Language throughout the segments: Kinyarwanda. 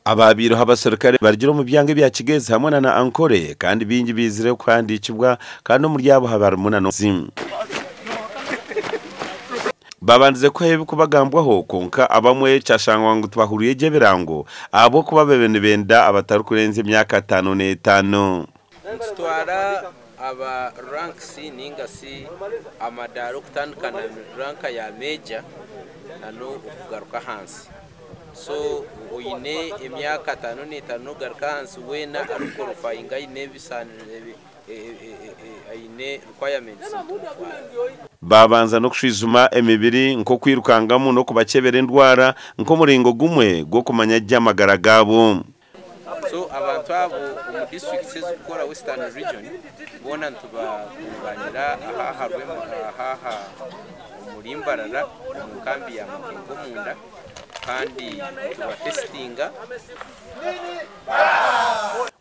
ababiro habasirikare bargira mu byange bya Kigezi hamwe na Ankore kandi bingi bizire kwandikibwa kandi mu ryabo habarumuna no zim babanze ko hebe kubagambwaho konka abamwe cyashangwa ngo twahuriye je birango abo kuba bebene benda abatari kurenze imyaka 5 n'etano twara aba ranks ningasi amadaro kutandukana ranka ya major nano kugaruka hansi so uyine imyaka 5 n'etano garuka hansi wena ariko rufainga ine bisanire aine requirements babanza no kushizuma emibiri nko kwirukangamo no kubakebera indwara nko muringo gumwe go kumanya ry'amagara gabo so abantu abo mu district zikora Western region bona ntubanyira aha harwe aha umurimbarara mu kambi ya Mukingo munda kandi tuba testinga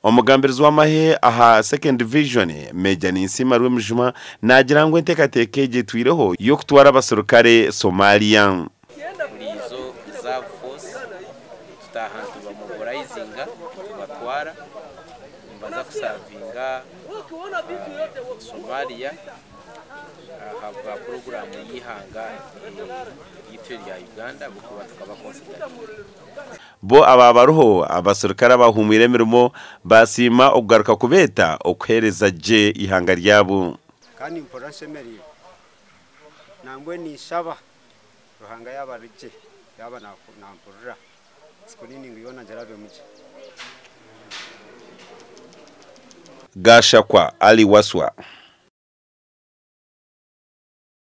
omugambirizo w'amahe aha second division Major Ninsima Rwemjuma nagira ngo ntekateke twireho yo kutwara abasirikare Somalia izo za force tutahantu bamugorizinga batwara mbaza kusavinga Somalia habwa program yihanga yitwe ya Uganda bukuba tukaba consider bo ababaruho abasirikare bahumire mirimo basima okugaruka kubeta okhereza je ihanga ryabo kandi importance meri nangwe ni shaba ruhanga yabarije yaba nampurira sikunini ngiyona njarabe muje Gashakwa Ali Waswa.